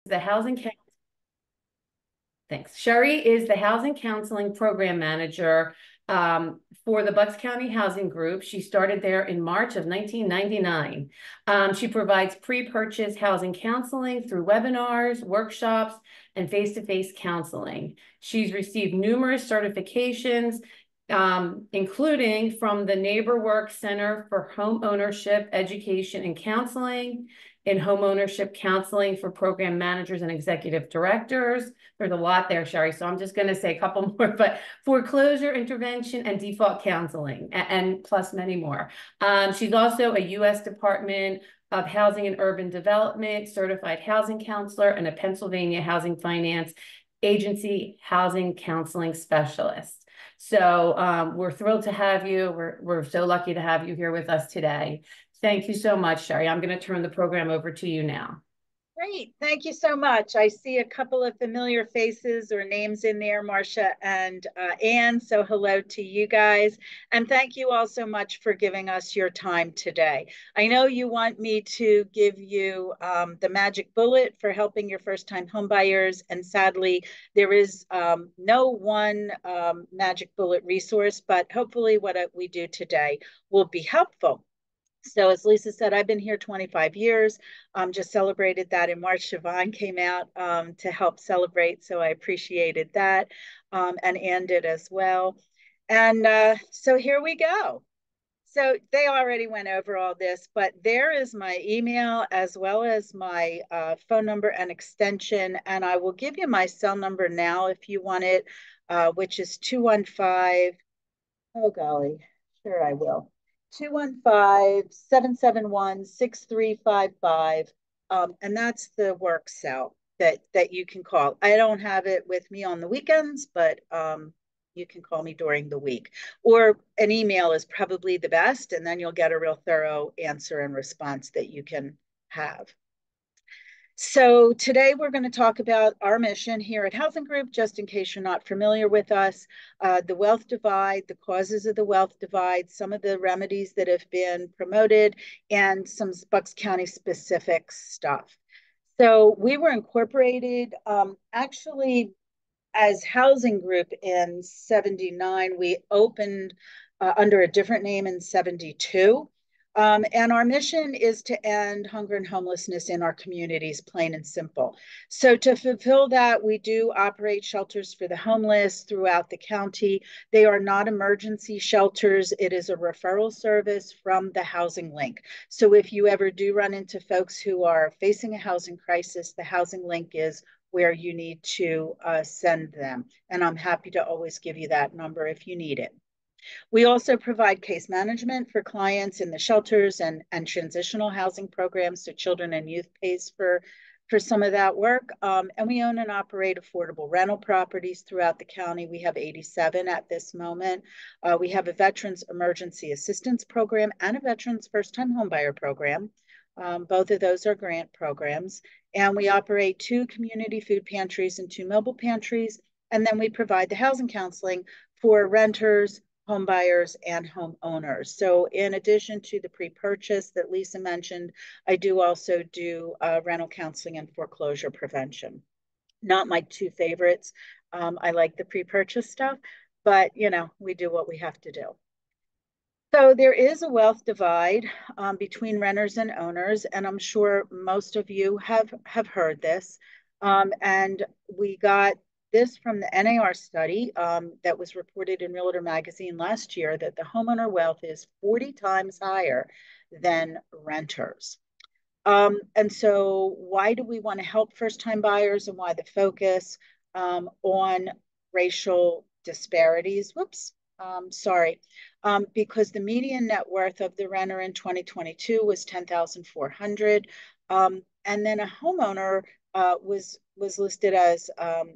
the housing Thanks. Sherry is the Housing Counseling Program Manager for the Bucks County Housing Group. She started there in March of 1999. She provides pre-purchase housing counseling through webinars, workshops, and face-to-face counseling. She's received numerous certifications, including from the NeighborWorks Center for Homeownership Education and Counseling, in homeownership counseling for program managers and executive directors. There's a lot there, Sherry, so I'm just going to say a couple more, but foreclosure intervention and default counseling, and plus many more. She's also a U.S. Department of Housing and Urban Development certified housing counselor and a Pennsylvania Housing Finance Agency housing counseling specialist. So we're thrilled to have you. We're so lucky to have you here with us today. Thank you so much, Sherry. I'm going to turn the program over to you now. Great. Thank you so much. I see a couple of familiar faces or names in there, Marcia and Anne. So hello to you guys. And thank you all so much for giving us your time today. I know you want me to give you the magic bullet for helping your first-time homebuyers. And sadly, there is no one magic bullet resource, but hopefully what we do today will be helpful. So as Lisa said, I've been here 25 years, just celebrated that in March. Siobhan came out to help celebrate, so I appreciated that, and Ann did as well. And so here we go. So they already went over all this, but there is my email as well as my phone number and extension, and I will give you my cell number now if you want it, which is 215, oh golly, sure I will. 215-771-6355. And that's the work cell that you can call. I don't have it with me on the weekends, but you can call me during the week. Or an email is probably the best, and then you'll get a real thorough answer and response that you can have. So today we're going to talk about our mission here at Housing Group, just in case you're not familiar with us, the wealth divide, the causes of the wealth divide, some of the remedies that have been promoted, and some Bucks County specific stuff. So we were incorporated actually as Housing Group in 79. We opened under a different name in 72. And our mission is to end hunger and homelessness in our communities, plain and simple. So to fulfill that, we do operate shelters for the homeless throughout the county. They are not emergency shelters. It is a referral service from the Housing Link. So if you ever do run into folks who are facing a housing crisis, the Housing Link is where you need to send them. And I'm happy to always give you that number if you need it. We also provide case management for clients in the shelters and transitional housing programs, so children and youth pays for some of that work. And we own and operate affordable rental properties throughout the county. We have 87 at this moment. We have a Veterans Emergency Assistance Program and a Veterans First-Time Homebuyer Program. Both of those are grant programs. And we operate 2 community food pantries and 2 mobile pantries. And then we provide the housing counseling for renters, home buyers, and homeowners. So in addition to the pre-purchase that Lisa mentioned, I do also do rental counseling and foreclosure prevention. Not my 2 favorites. I like the pre-purchase stuff, but you know, we do what we have to do. So there is a wealth divide between renters and owners, and I'm sure most of you have heard this. And we got this from the NAR study that was reported in Realtor Magazine last year, that the homeowner wealth is 40 times higher than renters. And so why do we want to help first-time buyers, and why the focus on racial disparities? Whoops, sorry. Because the median net worth of the renter in 2022 was $10,400. And then a homeowner was listed as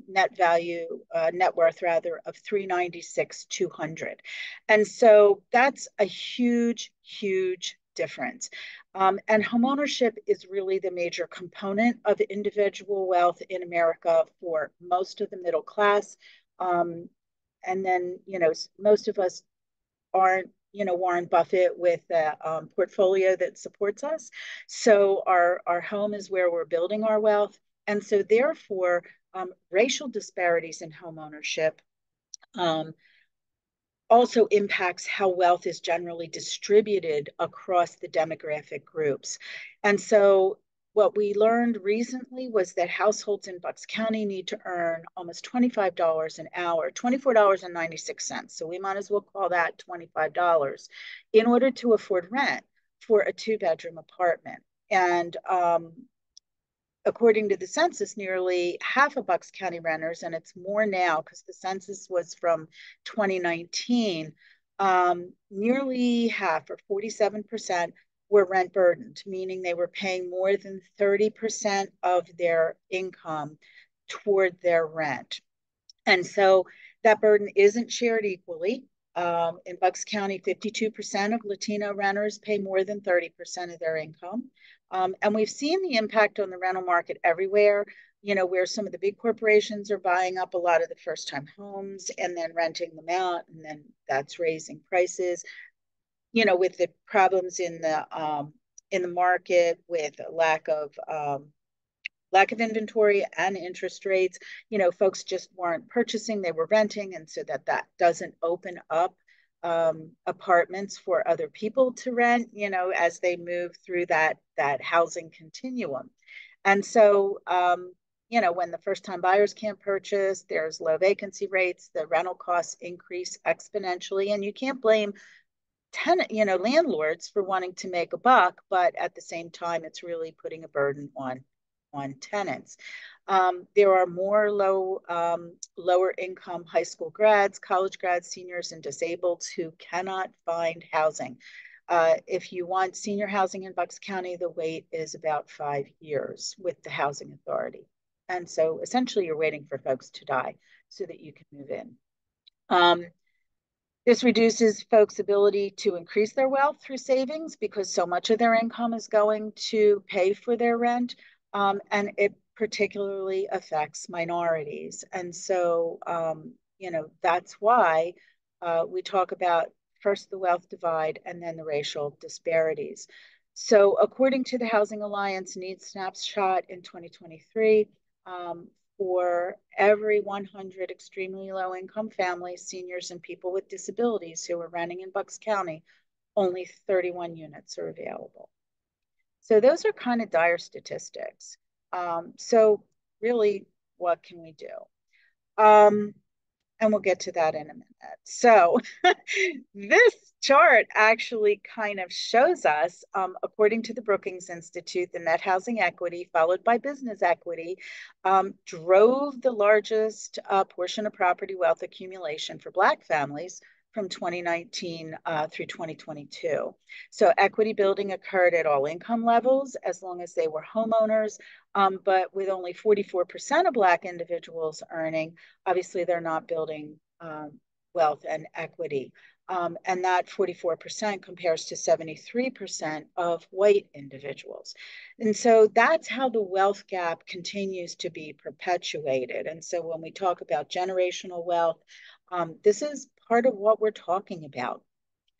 net worth rather of $396,200. And so that's a huge, huge difference. And homeownership is really the major component of individual wealth in America for most of the middle class. And then, you know, most of us aren't, you know, Warren Buffett with a portfolio that supports us. So our home is where we're building our wealth. And so therefore, racial disparities in homeownership also impacts how wealth is generally distributed across the demographic groups. And so what we learned recently was that households in Bucks County need to earn almost $25 an hour, $24.96. So we might as well call that $25 in order to afford rent for a two-bedroom apartment. And according to the census, nearly half of Bucks County renters, and it's more now because the census was from 2019, nearly half, or 47%, were rent burdened, meaning they were paying more than 30% of their income toward their rent. And so that burden isn't shared equally. In Bucks County, 52% of Latino renters pay more than 30% of their income. And we've seen the impact on the rental market everywhere, where some of the big corporations are buying up a lot of the first-time homes and then renting them out, and then that's raising prices. With the problems in the market, with lack of inventory and interest rates, folks just weren't purchasing, they were renting. And so that doesn't open up apartments for other people to rent, as they move through that housing continuum. And so, when the first time buyers can't purchase, there's low vacancy rates, the rental costs increase exponentially, and you can't blame landlords for wanting to make a buck, but at the same time, it's really putting a burden on tenants. There are more lower income high school grads, college grads, seniors, and disabled who cannot find housing. If you want senior housing in Bucks County, the wait is about 5 years with the housing authority. And so essentially you're waiting for folks to die so that you can move in. This reduces folks' ability to increase their wealth through savings because so much of their income is going to pay for their rent. And it particularly affects minorities. And so, that's why we talk about first the wealth divide and then the racial disparities. So according to the Housing Alliance Needs Snapshot in 2023, for every 100 extremely low income families, seniors, and people with disabilities who are renting in Bucks County, only 31 units are available. So those are kind of dire statistics. So really, what can we do? And we'll get to that in a minute. So this chart actually kind of shows us, according to the Brookings Institute, the net housing equity followed by business equity drove the largest portion of property wealth accumulation for Black families from 2019 through 2022. So equity building occurred at all income levels as long as they were homeowners, but with only 44% of Black individuals earning, obviously they're not building wealth and equity. And that 44% compares to 73% of white individuals. And so that's how the wealth gap continues to be perpetuated. And so when we talk about generational wealth, this is part of what we're talking about.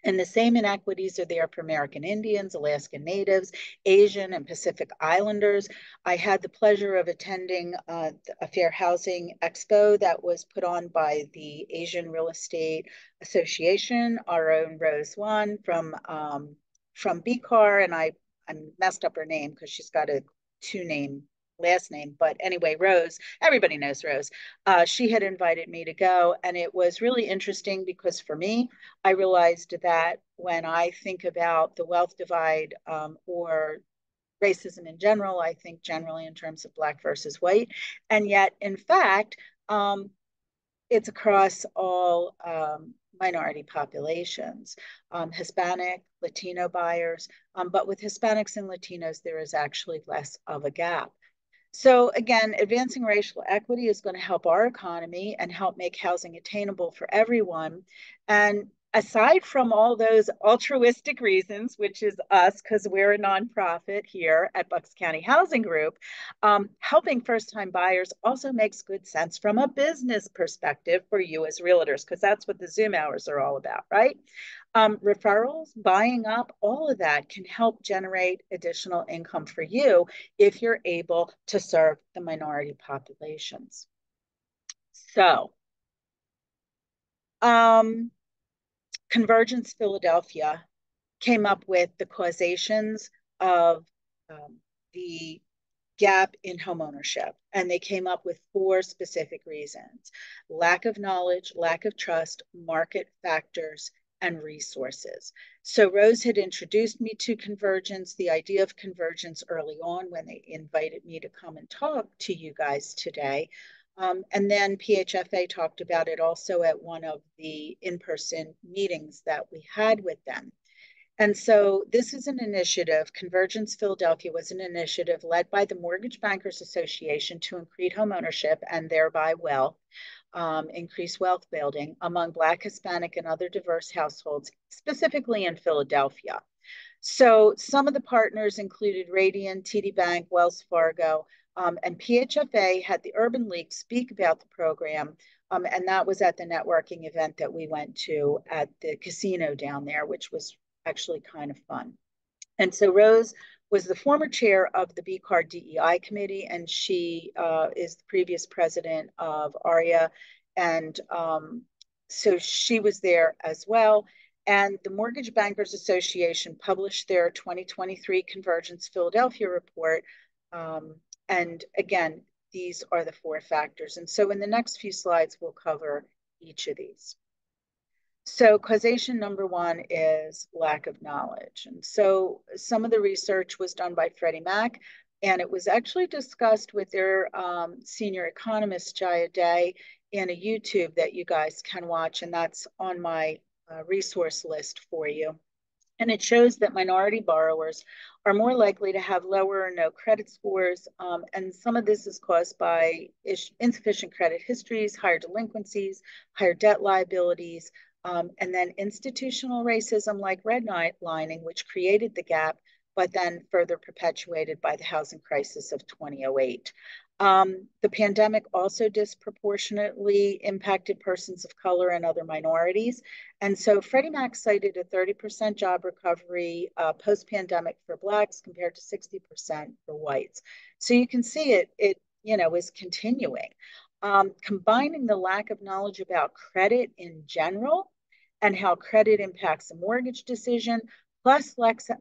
And the same inequities are there for American Indians, Alaskan Natives, Asian, and Pacific Islanders. I had the pleasure of attending a Fair Housing Expo that was put on by the Asian Real Estate Association, our own Rose One from BCAR, and I messed up her name because she's got a two-name last name, but anyway, Rose, everybody knows Rose. She had invited me to go, and it was really interesting because for me, I realized that when I think about the wealth divide or racism in general, I think generally in terms of Black versus white, and yet in fact, it's across all minority populations, Hispanic, Latino buyers, but with Hispanics and Latinos, there is actually less of a gap. So again, advancing racial equity is going to help our economy and help make housing attainable for everyone. And aside from all those altruistic reasons, which is us, because we're a nonprofit here at Bucks County Housing Group, helping first-time buyers also makes good sense from a business perspective for you as realtors, because that's what the Zoom hours are all about, right? Referrals, buying up, all of that can help generate additional income for you if you're able to serve the minority populations. So, Convergence Philadelphia came up with the causations of the gap in homeownership. And they came up with 4 specific reasons: lack of knowledge, lack of trust, market factors, and resources. So Rose had introduced me to convergence, the idea of convergence early on when they invited me to come and talk to you guys today. And then PHFA talked about it also at one of the in-person meetings that we had with them. And so this is an initiative. Convergence Philadelphia was an initiative led by the Mortgage Bankers Association to increase homeownership and thereby wealth, increase wealth building among Black, Hispanic, and other diverse households, specifically in Philadelphia. So some of the partners included Radian, TD Bank, Wells Fargo, and PHFA had the Urban League speak about the program. And that was at the networking event that we went to at the casino down there, which was actually kind of fun. And so Rose was the former chair of the BCAR DEI committee, and she is the previous president of ARIA. And so she was there as well. And the Mortgage Bankers Association published their 2023 Convergence Philadelphia report. And again, these are the 4 factors. And so in the next few slides, we'll cover each of these. So causation number 1 is lack of knowledge. And so some of the research was done by Freddie Mac, and it was actually discussed with their senior economist, Jaya Day, in a YouTube that you guys can watch, and that's on my resource list for you. And it shows that minority borrowers are more likely to have lower or no credit scores. And some of this is caused by insufficient credit histories, higher delinquencies, higher debt liabilities, and then institutional racism like redlining, which created the gap, but then further perpetuated by the housing crisis of 2008. The pandemic also disproportionately impacted persons of color and other minorities. And so Freddie Mac cited a 30% job recovery post-pandemic for Blacks compared to 60% for whites. So you can see it is continuing. Combining the lack of knowledge about credit in general and how credit impacts a mortgage decision, plus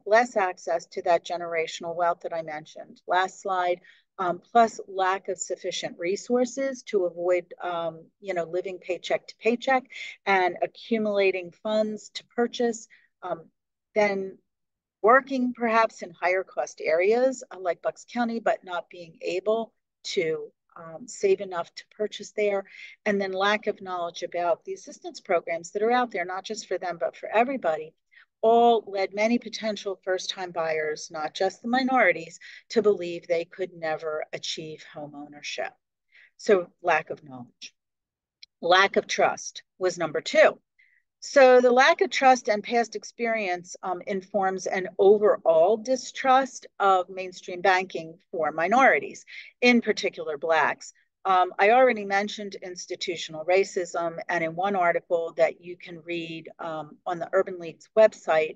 less access to that generational wealth that I mentioned. Last slide. Plus lack of sufficient resources to avoid, living paycheck to paycheck and accumulating funds to purchase, then working perhaps in higher cost areas like Bucks County, but not being able to save enough to purchase there, and then lack of knowledge about the assistance programs that are out there, not just for them, but for everybody, all led many potential first-time buyers, not just the minorities, to believe they could never achieve home ownership. So lack of knowledge. Lack of trust was number 2. So the lack of trust and past experience informs an overall distrust of mainstream banking for minorities, in particular Blacks. I already mentioned institutional racism, and in one article that you can read on the Urban League's website,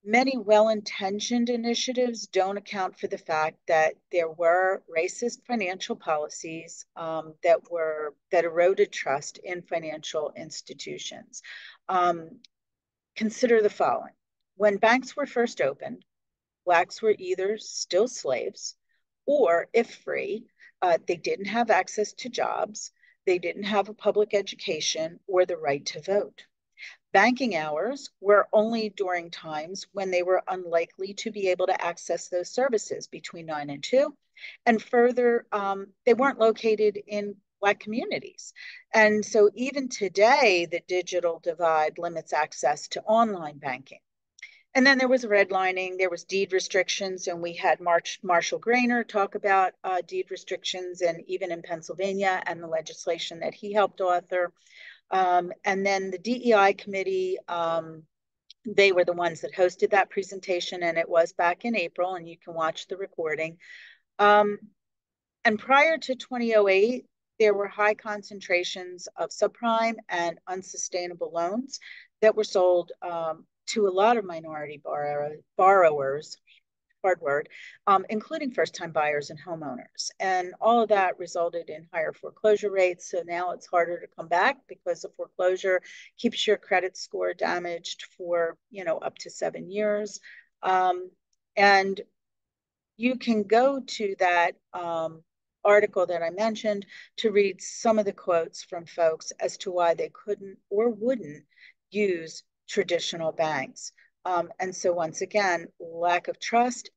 many well-intentioned initiatives don't account for the fact that there were racist financial policies that eroded trust in financial institutions. Consider the following. When banks were first opened, Blacks were either still slaves or, if free, they didn't have access to jobs, they didn't have a public education or the right to vote. Banking hours were only during times when they were unlikely to be able to access those services between 9 and 2. And further, they weren't located in Black communities. And so even today, the digital divide limits access to online banking. And then there was redlining, there was deed restrictions, and we had Marshall Grainer talk about deed restrictions, and even in Pennsylvania and the legislation that he helped author. And then the DEI committee, they were the ones that hosted that presentation, and it was back in April, and you can watch the recording. And prior to 2008, there were high concentrations of subprime and unsustainable loans that were sold to a lot of minority borrowers, hard word, including first-time buyers and homeowners. And all of that resulted in higher foreclosure rates. So now it's harder to come back because a foreclosure keeps your credit score damaged for, up to 7 years. And you can go to that article that I mentioned to read some of the quotes from folks as to why they couldn't or wouldn't use traditional banks. And so once again, lack of trust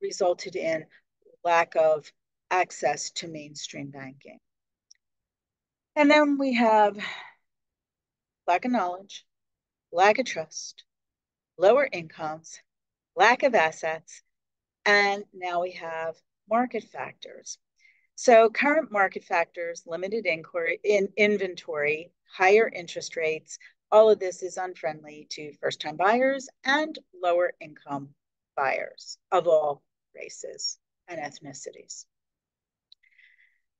resulted in lack of access to mainstream banking. And then we have lack of knowledge, lack of trust, lower incomes, lack of assets, and now we have market factors. So current market factors, limited inventory, higher interest rates, all of this is unfriendly to first-time buyers and lower income buyers of all races and ethnicities.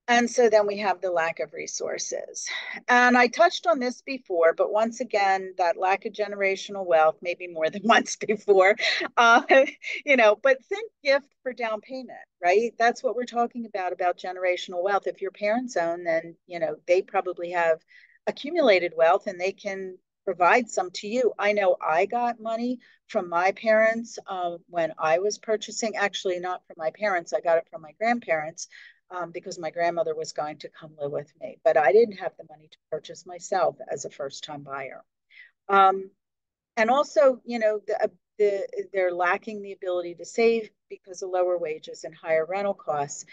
And so then we have the lack of resources. And I touched on this before, but once again, that lack of generational wealth, maybe more than once before, but think gift for down payment, right? That's what we're talking about generational wealth. If your parents own, then, they probably have accumulated wealth and they can provide some to you. I know I got money from my parents when I was purchasing, actually not from my parents, I got it from my grandparents. Because my grandmother was going to come live with me, but I didn't have the money to purchase myself as a first-time buyer. And also, they're lacking the ability to save because of lower wages and higher rental costs,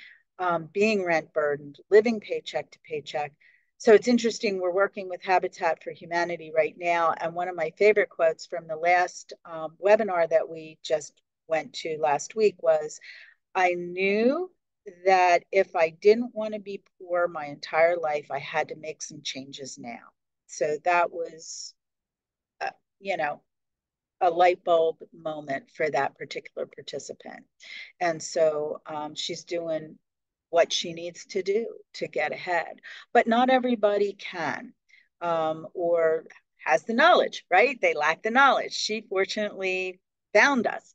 being rent burdened, living paycheck to paycheck. So it's interesting, we're working with Habitat for Humanity right now, and one of my favorite quotes from the last webinar that we just went to last week was, I knew that if I didn't want to be poor my entire life, I had to make some changes now. So that was, a light bulb moment for that particular participant. And so she's doing what she needs to do to get ahead. But not everybody can or has the knowledge, right? They lack the knowledge. She fortunately found us.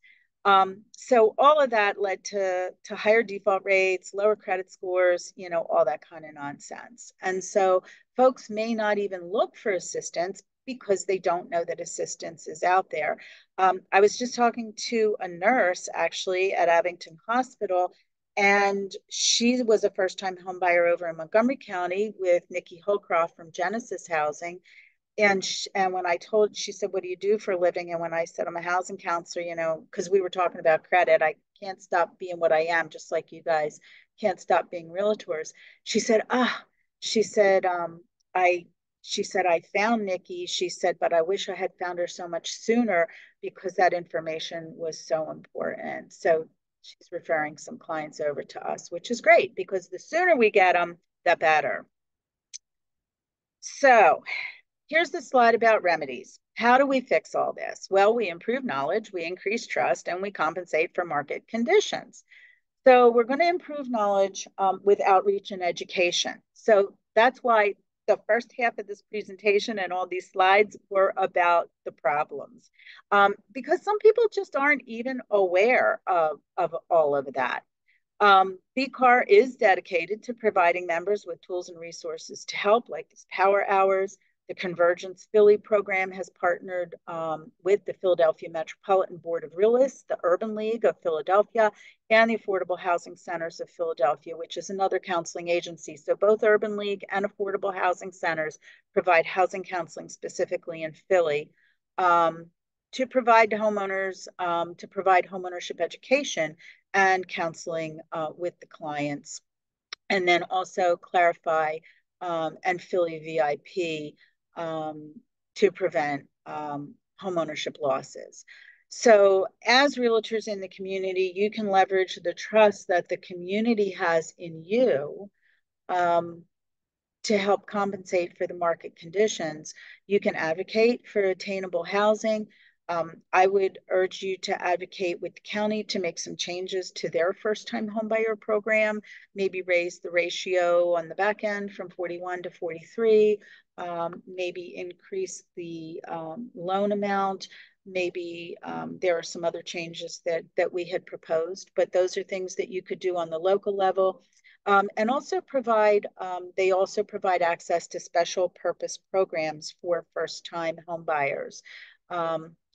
So all of that led to higher default rates, lower credit scores, all that kind of nonsense. And so folks may not even look for assistance because they don't know that assistance is out there. I was just talking to a nurse actually at Abington Hospital, and she was a first-time home buyer over in Montgomery County with Nikki Holcroft from Genesis Housing. And when I told, she said, what do you do for a living? And when I said, I'm a housing counselor, because we were talking about credit, I can't stop being what I am, just like you guys can't stop being realtors. She said, she said, I found Nikki. She said, but I wish I had found her so much sooner because that information was so important. So she's referring some clients over to us, which is great because the sooner we get them, the better. So here's the slide about remedies. How do we fix all this? Well, we improve knowledge, we increase trust, and we compensate for market conditions. So we're going to improve knowledge with outreach and education. So that's why the first half of this presentation and all these slides were about the problems, because some people just aren't even aware of all of that. BCAR is dedicated to providing members with tools and resources to help, like these power hours. The Convergence Philly program has partnered with the Philadelphia Metropolitan Board of Realists, the Urban League of Philadelphia, and the Affordable Housing Centers of Philadelphia, which is another counseling agency. So both Urban League and Affordable Housing Centers provide housing counseling specifically in Philly to provide homeowners, to provide homeownership education and counseling with the clients. And then also clarify and Philly VIP to prevent homeownership losses. So as realtors in the community, you can leverage the trust that the community has in you to help compensate for the market conditions. You can advocate for attainable housing. I would urge you to advocate with the county to make some changes to their first-time homebuyer program, maybe raise the ratio on the back end from 41 to 43, maybe increase the loan amount. Maybe there are some other changes that we had proposed, but those are things that you could do on the local level. And also they also provide access to special purpose programs for first-time home buyers,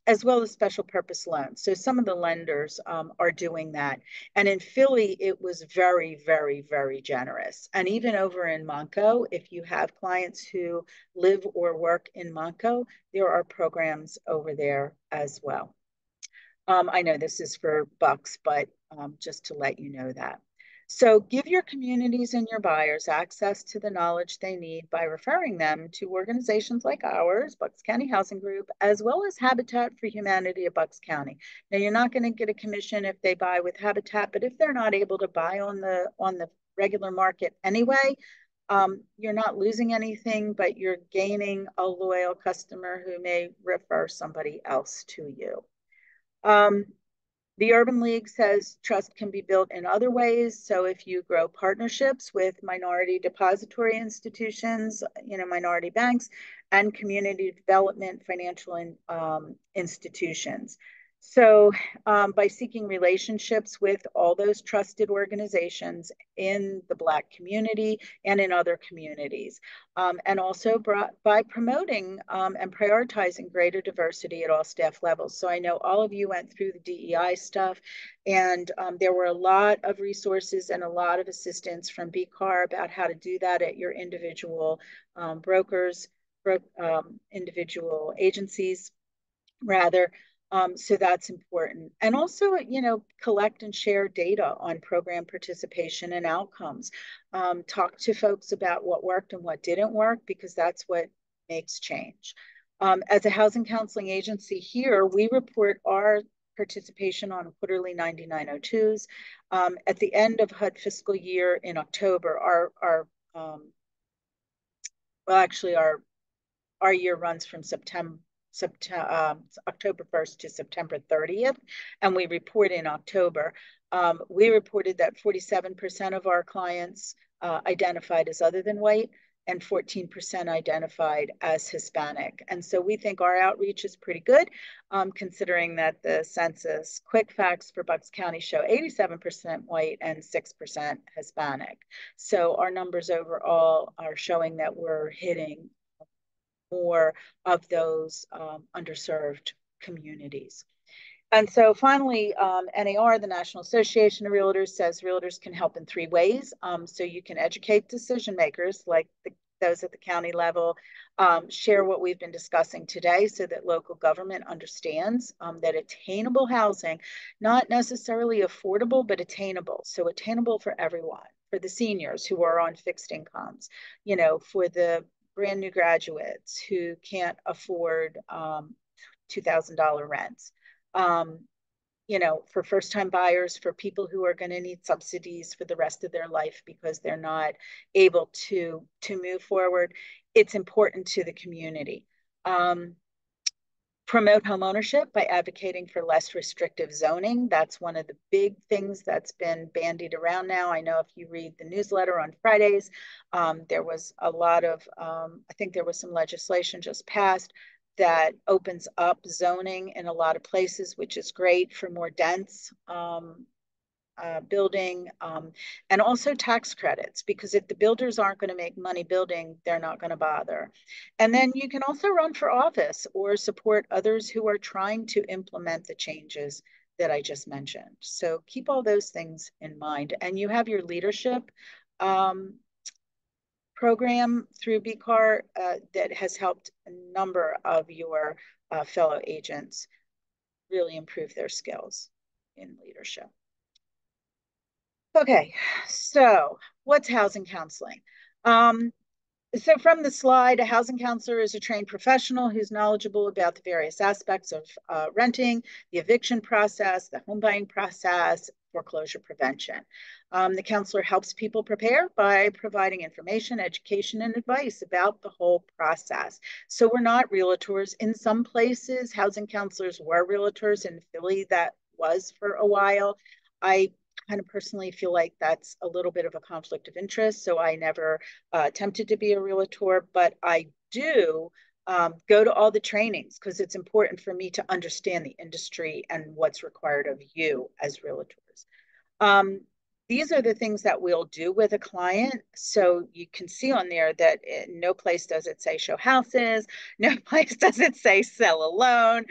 as well as special purpose loans. So some of the lenders are doing that. And in Philly, it was very, very, very generous. And even over in Montco, if you have clients who live or work in Montco, there are programs over there as well. I know this is for Bucks, but just to let you know that. So give your communities and your buyers access to the knowledge they need by referring them to organizations like ours, Bucks County Housing Group, as well as Habitat for Humanity of Bucks County. Now, you're not going to get a commission if they buy with Habitat, but if they're not able to buy on the regular market anyway, you're not losing anything, but you're gaining a loyal customer who may refer somebody else to you. The Urban League says trust can be built in other ways. So if you grow partnerships with minority depository institutions, minority banks, and community development financial institutions. So by seeking relationships with all those trusted organizations in the Black community and in other communities, and also by promoting and prioritizing greater diversity at all staff levels. So I know all of you went through the DEI stuff, and there were a lot of resources and a lot of assistance from BCAR about how to do that at your individual brokers, individual agencies, rather. So that's important. And also, collect and share data on program participation and outcomes. Talk to folks about what worked and what didn't work, because that's what makes change. As a housing counseling agency here, we report our participation on quarterly 9902s. At the end of HUD fiscal year in October, our year runs from October 1st to September 30th, and we report in October. We reported that 47% of our clients identified as other than white, and 14% identified as Hispanic. And so we think our outreach is pretty good, considering that the census quick facts for Bucks County show 87% white and 6% Hispanic. So our numbers overall are showing that we're hitting more of those underserved communities. And so finally, NAR, the National Association of Realtors, says realtors can help in 3 ways. So you can educate decision makers, like those at the county level, share what we've been discussing today so that local government understands that attainable housing, not necessarily affordable, but attainable. So attainable for everyone, for the seniors who are on fixed incomes, for the brand new graduates who can't afford $2,000 rents, for first-time buyers, for people who are going to need subsidies for the rest of their life because they're not able to move forward. It's important to the community. Promote homeownership by advocating for less restrictive zoning. That's one of the big things that's been bandied around now. I know if you read the newsletter on Fridays, there was a lot of, I think there was some legislation just passed that opens up zoning in a lot of places, which is great for more dense building, and also tax credits, because if the builders aren't going to make money building, they're not going to bother. And then you can also run for office or support others who are trying to implement the changes that I just mentioned. So keep all those things in mind. And you have your leadership program through BCAR that has helped a number of your fellow agents really improve their skills in leadership. Okay, so what's housing counseling? So from the slide, a housing counselor is a trained professional who's knowledgeable about the various aspects of renting, the eviction process, the home buying process, foreclosure prevention. The counselor helps people prepare by providing information, education, and advice about the whole process. So we're not realtors. In some places, housing counselors were realtors. In Philly, that was for a while. I kind of personally feel like that's a little bit of a conflict of interest. So I never attempted to be a realtor, but I do go to all the trainings because it's important for me to understand the industry and what's required of you as realtors. These are the things that we'll do with a client. So you can see on there that no place does it say show houses, no place does it say sell a loan.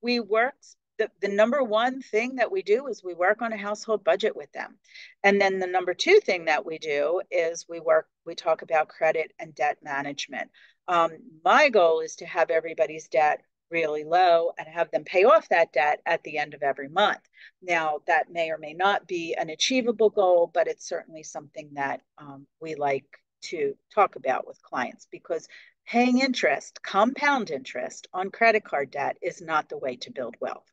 We work, the number one thing that we do is we work on a household budget with them. And then the number two thing that we do is we talk about credit and debt management. My goal is to have everybody's debt really low and have them pay off that debt at the end of every month. Now, that may or may not be an achievable goal, but it's certainly something that we like to talk about with clients because paying interest, compound interest on credit card debt is not the way to build wealth.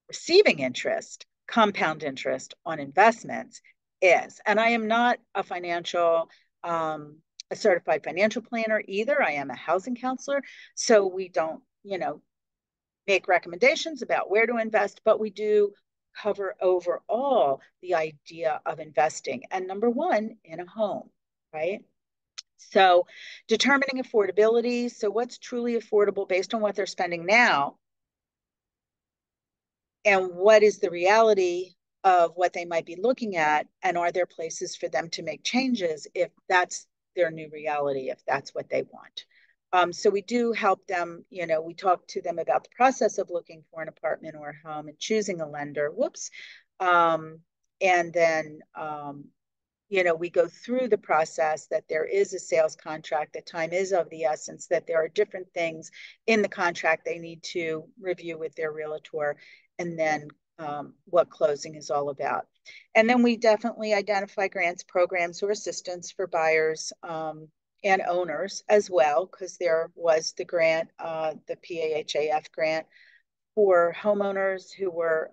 Receiving interest, compound interest on investments is. And I am not a certified financial planner either. I am a housing counselor. So we don't, make recommendations about where to invest, but we do cover overall the idea of investing. And number one, in a home, right? So determining affordability. So what's truly affordable based on what they're spending now? And what is the reality of what they might be looking at? And are there places for them to make changes if that's their new reality, if that's what they want? So we do help them, we talk to them about the process of looking for an apartment or a home and choosing a lender. And then, we go through the process that there is a sales contract, that time is of the essence, that there are different things in the contract they need to review with their realtor, and then what closing is all about. And then we definitely identify grants, programs, or assistance for buyers and owners as well, because there was the grant, the PAHAF grant for homeowners who were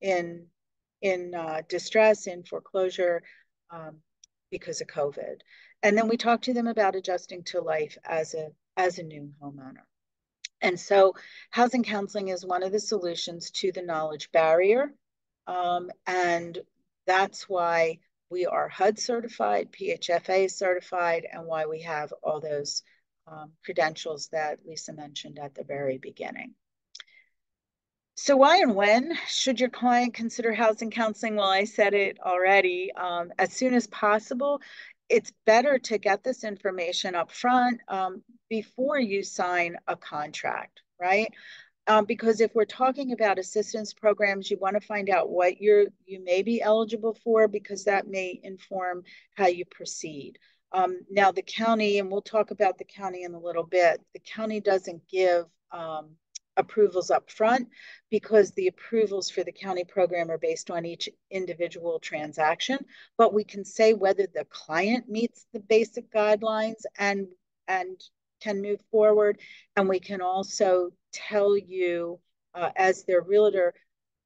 in distress, in foreclosure because of COVID. And then we talk to them about adjusting to life as a new homeowner. And so housing counseling is one of the solutions to the knowledge barrier. And that's why we are HUD certified, PHFA certified, and why we have all those credentials that Lisa mentioned at the very beginning. So why and when should your client consider housing counseling? Well, I said it already. As soon as possible. It's better to get this information up front before you sign a contract, right? Because if we're talking about assistance programs, you want to find out what you may be eligible for, because that may inform how you proceed. Now, the county, and we'll talk about the county in a little bit, the county doesn't give approvals up front because the approvals for the county program are based on each individual transaction, but we can say whether the client meets the basic guidelines and can move forward. And we can also tell you as their realtor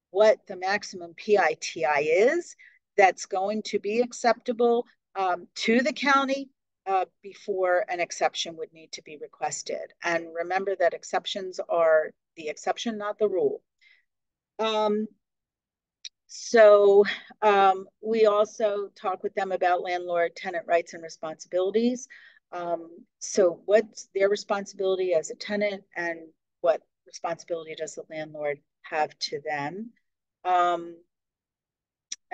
what the maximum PITI is that's going to be acceptable to the county before an exception would need to be requested. And remember that exceptions are the exception, not the rule. We also talk with them about landlord tenant rights and responsibilities. So what's their responsibility as a tenant, and what responsibility does the landlord have to them?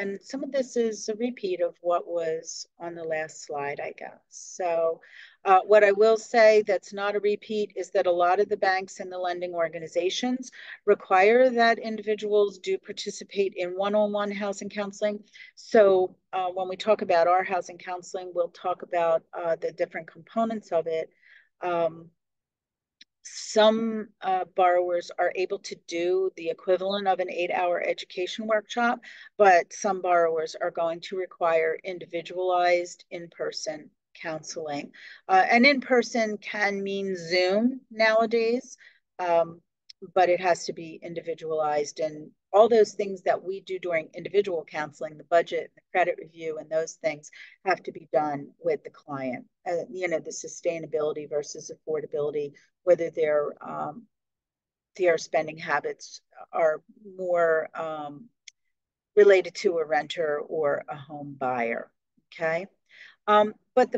And some of this is a repeat of what was on the last slide, I guess. So what I will say that's not a repeat is that a lot of the banks and the lending organizations require that individuals do participate in one-on-one housing counseling. So when we talk about our housing counseling, we'll talk about the different components of it. Some borrowers are able to do the equivalent of an 8-hour education workshop, but some borrowers are going to require individualized in-person counseling. And in-person can mean Zoom nowadays, but it has to be individualized. And all those things that we do during individual counseling, the budget, the credit review, and those things have to be done with the client. The sustainability versus affordability, whether their spending habits are more related to a renter or a home buyer. Okay. But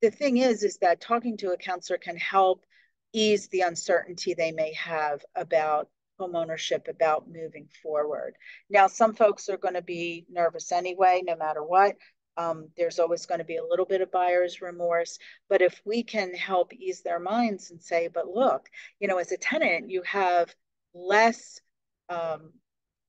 the thing is that talking to a counselor can help ease the uncertainty they may have about home ownership, about moving forward. Now, some folks are going to be nervous anyway, no matter what. There's always going to be a little bit of buyer's remorse. But if we can help ease their minds and say, but look, as a tenant, you have less um,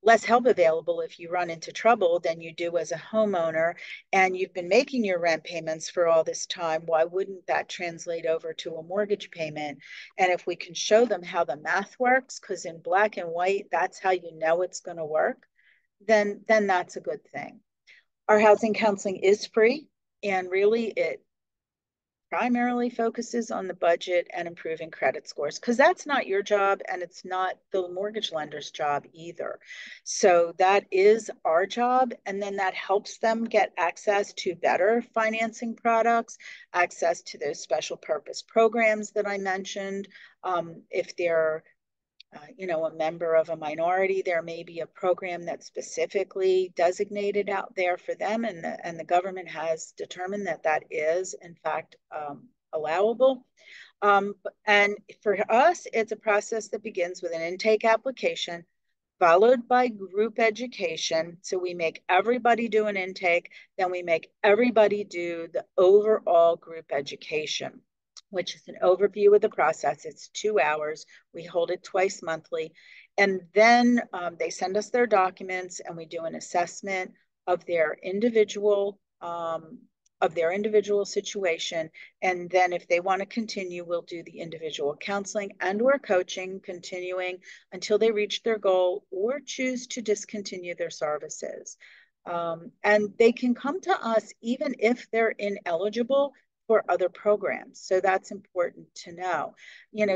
less help available if you run into trouble than you do as a homeowner, and you've been making your rent payments for all this time. Why wouldn't that translate over to a mortgage payment? And if we can show them how the math works, because in black and white, that's how you know it's going to work, then that's a good thing. Our housing counseling is free, and really it primarily focuses on the budget and improving credit scores, because that's not your job and it's not the mortgage lender's job either. So that is our job. And then that helps them get access to better financing products, access to those special purpose programs that I mentioned. If they're a member of a minority, there may be a program that's specifically designated out there for them, and the government has determined that that is, in fact, allowable. And for us, it's a process that begins with an intake application, followed by group education. So we make everybody do an intake, then we make everybody do the overall group education, which is an overview of the process. It's 2 hours. We hold it twice monthly. And then they send us their documents and we do an assessment of their individual situation. And then if they want to continue, we'll do the individual counseling and or coaching, continuing until they reach their goal or choose to discontinue their services. And they can come to us even if they're ineligible for other programs. So that's important to know.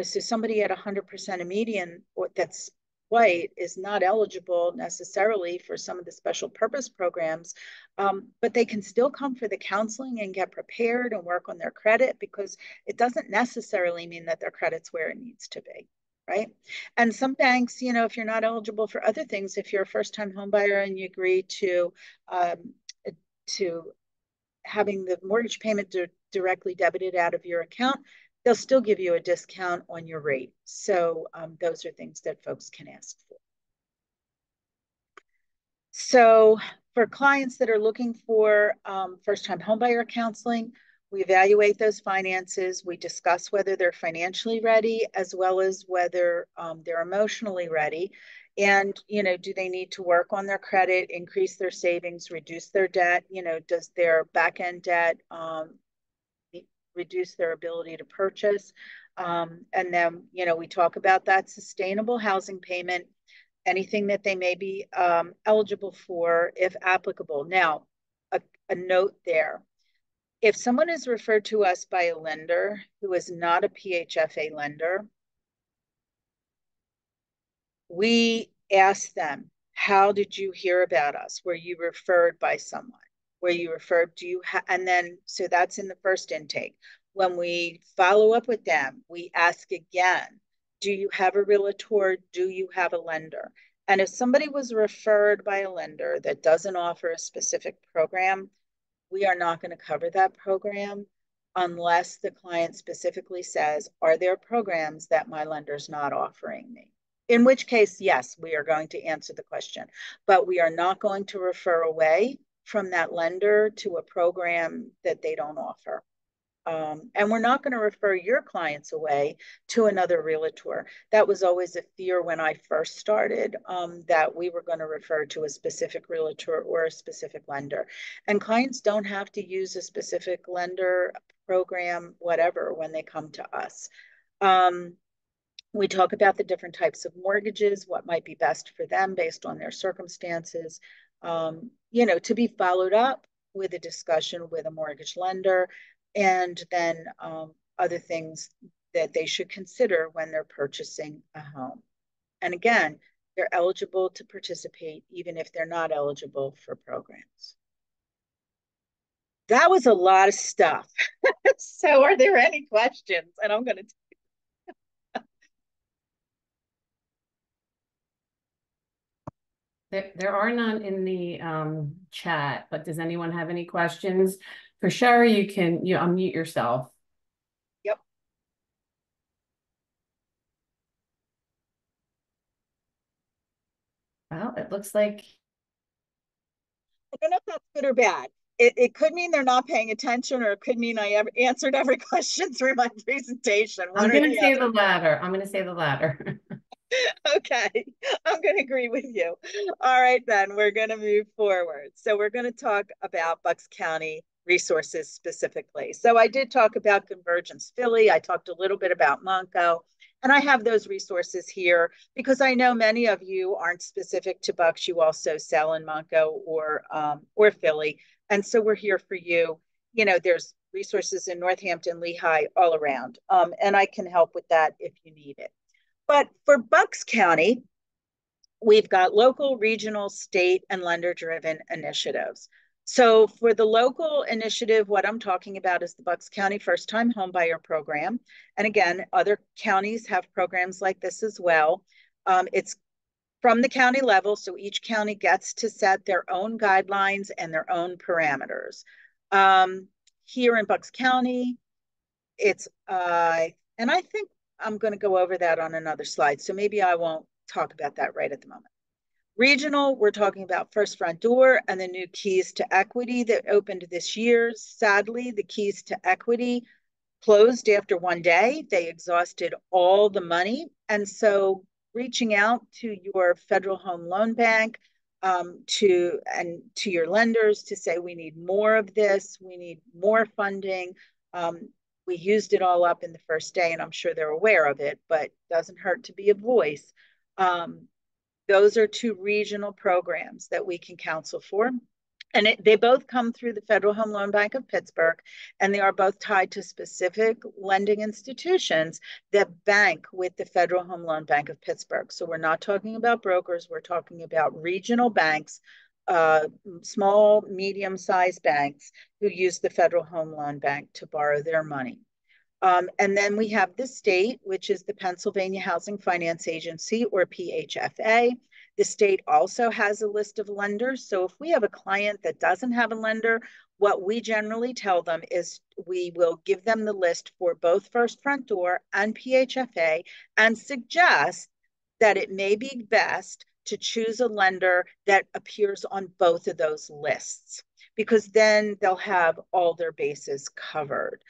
So somebody at 100% a median that's white is not eligible necessarily for some of the special purpose programs, but they can still come for the counseling and get prepared and work on their credit, because it doesn't necessarily mean that their credit's where it needs to be. Right. And some banks, if you're not eligible for other things, if you're a first-time home buyer and you agree to having the mortgage payment directly debited out of your account, they'll still give you a discount on your rate. So those are things that folks can ask for. So for clients that are looking for first-time homebuyer counseling, we evaluate those finances. We discuss whether they're financially ready as well as whether they're emotionally ready. And, do they need to work on their credit, increase their savings, reduce their debt? Does their back-end debt reduce their ability to purchase? And then, we talk about that sustainable housing payment, anything that they may be eligible for, if applicable. Now, a note there. If someone is referred to us by a lender who is not a PHFA lender, we ask them, how did you hear about us? Were you referred by someone? Were you referred, and then, so that's in the first intake. When we follow up with them, we ask again, do you have a realtor? Do you have a lender? And if somebody was referred by a lender that doesn't offer a specific program, we are not going to cover that program unless the client specifically says, are there programs that my lender's not offering me? In which case, yes, we are going to answer the question, but we are not going to refer away from that lender to a program that they don't offer. And we're not going to refer your clients away to another realtor. That was always a fear when I first started, that we were going to refer to a specific realtor or a specific lender. And clients don't have to use a specific lender, program, whatever, when they come to us. We talk about the different types of mortgages, what might be best for them based on their circumstances, to be followed up with a discussion with a mortgage lender, and then other things that they should consider when they're purchasing a home. And again, they're eligible to participate even if they're not eligible for programs. That was a lot of stuff. So are there any questions? And I'm going to There are none in the chat, but does anyone have any questions? For Sherry, you can unmute yourself. Yep. Well, it looks like I don't know if that's good or bad. It could mean they're not paying attention, or it could mean I answered every question through my presentation. I'm One or going to the say other. the latter. I'm going to say the latter. Okay, I'm going to agree with you. All right, then we're going to move forward. So we're going to talk about Bucks County resources specifically. So I did talk about Convergence Philly. I talked a little bit about Monco, and I have those resources here because I know many of you aren't specific to Bucks. You also sell in Monco or Philly, and so we're here for you. You know, there's resources in Northampton, Lehigh, all around, and I can help with that if you need it. But for Bucks County, we've got local, regional, state, and lender-driven initiatives. So for the local initiative, what I'm talking about is the Bucks County First-Time Homebuyer Program. And again, other counties have programs like this as well. It's from the county level, so each county gets to set their own guidelines and their own parameters. Here in Bucks County, it's and I think I'm going to go over that on another slide, so maybe I won't talk about that right at the moment. Regional, we're talking about First Front Door and the new Keys to Equity that opened this year. Sadly, the Keys to Equity closed after one day. They exhausted all the money, and so reaching out to your Federal Home Loan Bank, to your lenders to say we need more of this, we need more funding. We used it all up in the first day, and I'm sure they're aware of it, but it doesn't hurt to be a voice. Those are two regional programs that we can counsel for. And they both come through the Federal Home Loan Bank of Pittsburgh, and they are both tied to specific lending institutions that bank with the Federal Home Loan Bank of Pittsburgh. So we're not talking about brokers, we're talking about regional banks, small, medium-sized banks who use the Federal Home Loan Bank to borrow their money. And then we have the state, which is the Pennsylvania Housing Finance Agency, or PHFA. The state also has a list of lenders. So if we have a client that doesn't have a lender, what we generally tell them is we will give them the list for both First Front Door and PHFA and suggest that it may be best to choose a lender that appears on both of those lists, because then they'll have all their bases covered.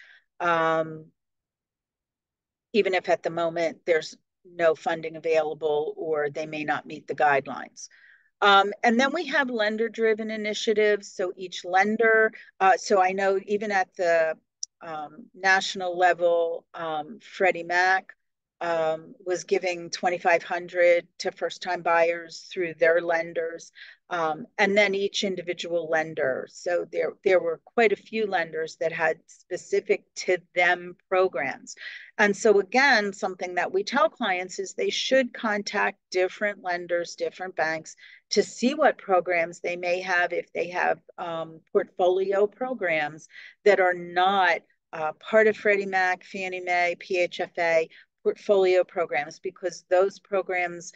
Even if at the moment there's no funding available or they may not meet the guidelines. And then we have lender-driven initiatives. So each lender, so I know even at the national level, Freddie Mac was giving $2,500 to first-time buyers through their lenders, and then each individual lender. So there were quite a few lenders that had specific to them programs. And so again, something that we tell clients is they should contact different lenders, different banks, to see what programs they may have, if they have portfolio programs that are not part of Freddie Mac, Fannie Mae, PHFA, portfolio programs, because those programs,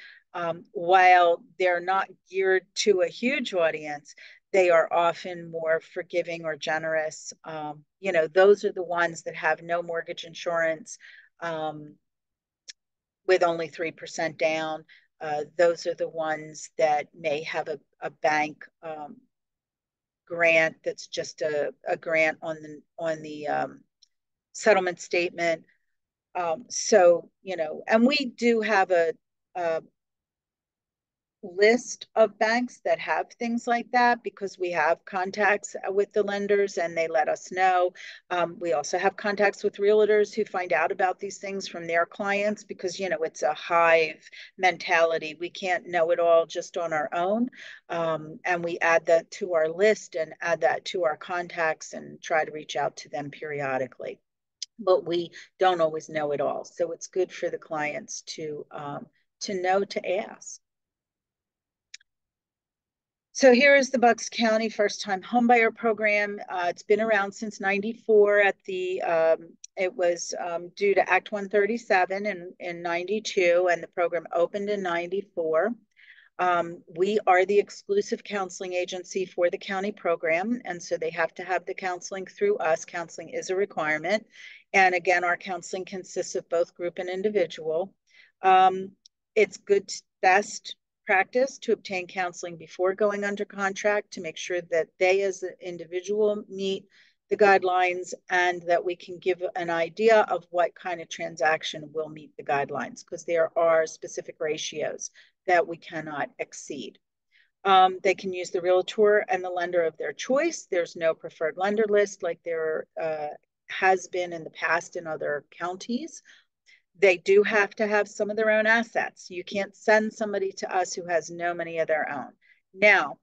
while they're not geared to a huge audience, they are often more forgiving or generous. You know, those are the ones that have no mortgage insurance, with only 3% down. Those are the ones that may have a bank grant that's just a grant on the settlement statement. So, you know, and we do have a list of banks that have things like that because we have contacts with the lenders and they let us know. We also have contacts with realtors who find out about these things from their clients because, you know, it's a hive mentality. We can't know it all just on our own. And we add that to our list and add that to our contacts and try to reach out to them periodically. But we don't always know it all. So it's good for the clients to know to ask. So here is the Bucks County First-Time Homebuyer Program. It's been around since '94. It was due to Act 137 in '92, and the program opened in '94. We are the exclusive counseling agency for the county program, and so they have to have the counseling through us. Counseling is a requirement. And again, our counseling consists of both group and individual. It's best practice to obtain counseling before going under contract to make sure that they as an individual meet the guidelines and that we can give an idea of what kind of transaction will meet the guidelines, because there are specific ratios that we cannot exceed. They can use the realtor and the lender of their choice. There's no preferred lender list like there has been in the past in other counties. They do have to have some of their own assets. You can't send somebody to us who has no money of their own. Now,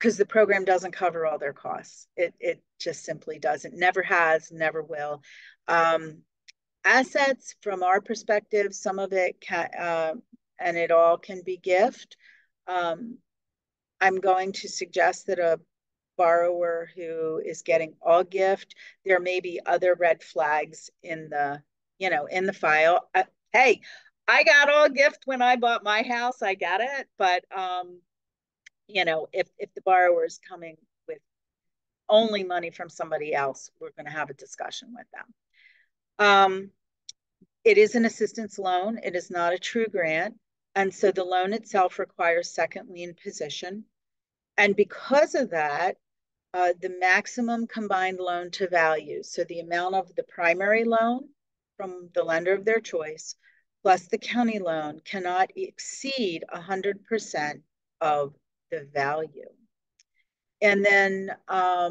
because the program doesn't cover all their costs. It just simply doesn't. Never has, never will. Assets, from our perspective, some of it can, and it all can be gift. I'm going to suggest that a borrower who is getting all gift, there may be other red flags in the, in the file. Hey, I got all gift when I bought my house. I got it. But, if the borrower is coming with only money from somebody else, we're going to have a discussion with them. It is an assistance loan. It is not a true grant. And so the loan itself requires second lien position. And because of that, the maximum combined loan to value, so the amount of the primary loan from the lender of their choice, plus the county loan, cannot exceed 100% of the value. And then a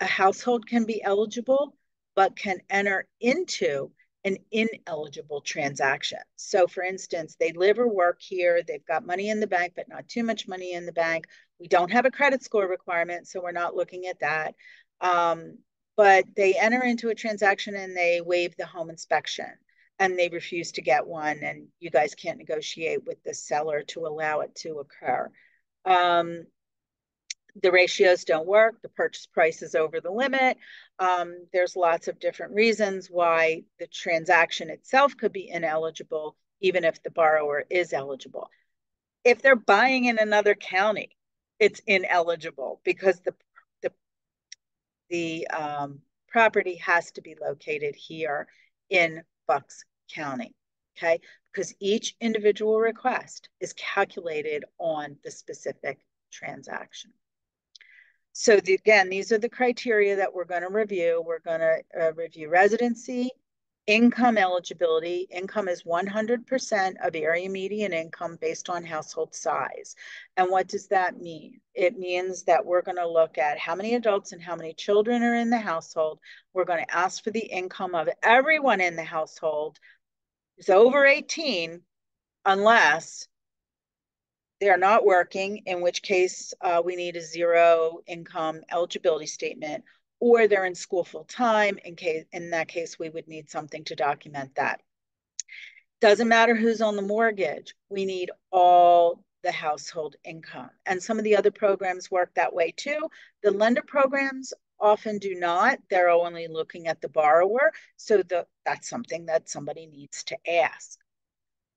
household can be eligible, but can enter into an ineligible transaction. So for instance, they live or work here, they've got money in the bank, but not too much money in the bank. We don't have a credit score requirement, so we're not looking at that. But they enter into a transaction and they waive the home inspection and they refuse to get one, and you guys can't negotiate with the seller to allow it to occur. The ratios don't work. The purchase price is over the limit. There's lots of different reasons why the transaction itself could be ineligible, even if the borrower is eligible. If they're buying in another county, it's ineligible because the property has to be located here in Bucks County, okay? Because each individual request is calculated on the specific transaction. So again, these are the criteria that we're going to review. We're going to review residency, income eligibility. Income is 100% of area median income based on household size. And what does that mean? It means that we're going to look at how many adults and how many children are in the household. We're going to ask for the income of everyone in the household who's over 18, unless they're not working, in which case we need a zero income eligibility statement, or they're in school full time. In that case, we would need something to document that. Doesn't matter who's on the mortgage. We need all the household income. And some of the other programs work that way too. The lender programs often do not. They're only looking at the borrower. So that's something that somebody needs to ask.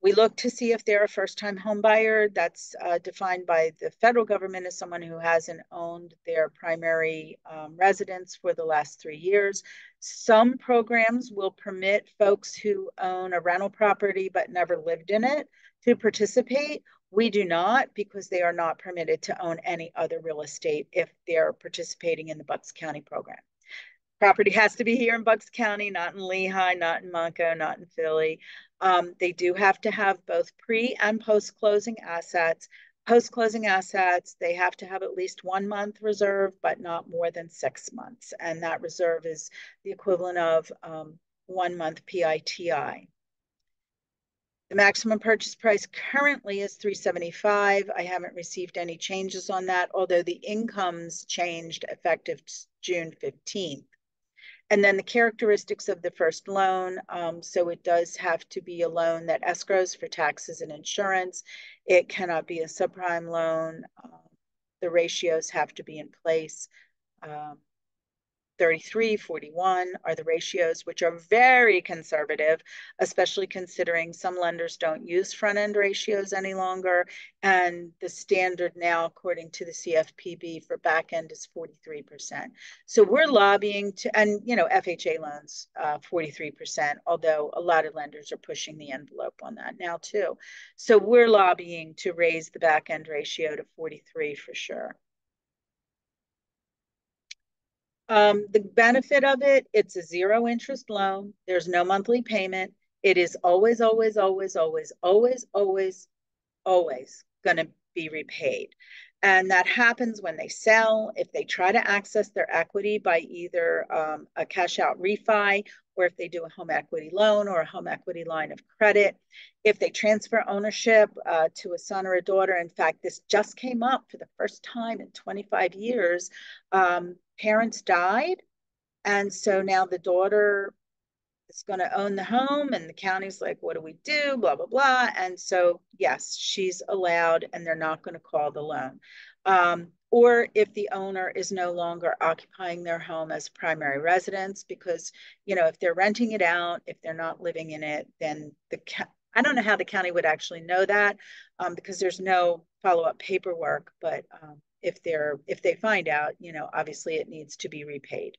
We look to see if they're a first-time home buyer. That's defined by the federal government as someone who hasn't owned their primary residence for the last 3 years. Some programs will permit folks who own a rental property but never lived in it to participate. We do not, because they are not permitted to own any other real estate if they're participating in the Bucks County program. Property has to be here in Bucks County, not in Lehigh, not in Monco, not in Philly. They do have to have both pre and post-closing assets. Post-closing assets, they have to have at least 1 month reserve, but not more than 6 months. And that reserve is the equivalent of 1 month PITI. The maximum purchase price currently is $375,000. I haven't received any changes on that, although the incomes changed effective June 15th. And then the characteristics of the first loan. So it does have to be a loan that escrows for taxes and insurance. It cannot be a subprime loan. The ratios have to be in place. 33, 41 are the ratios, which are very conservative, especially considering some lenders don't use front end ratios any longer. And the standard now, according to the CFPB for back end, is 43%. So we're lobbying to, and FHA loans, 43%, although a lot of lenders are pushing the envelope on that now too. So we're lobbying to raise the back end ratio to 43 for sure. The benefit of it, it's a zero interest loan. There's no monthly payment. It is always, always, always, always, always, always, always going to be repaid. And that happens when they sell, if they try to access their equity by either a cash out refi, or if they do a home equity loan or a home equity line of credit. If they transfer ownership to a son or a daughter, in fact, this just came up for the first time in 25 years. Parents died, and so now the daughter is going to own the home, and the county's like, what do we do? Blah, blah, blah. And so, yes, she's allowed, and they're not going to call the loan. Or if the owner is no longer occupying their home as primary residence, because, if they're renting it out, if they're not living in it, then I don't know how the county would actually know that, because there's no follow-up paperwork, but if they find out, obviously it needs to be repaid.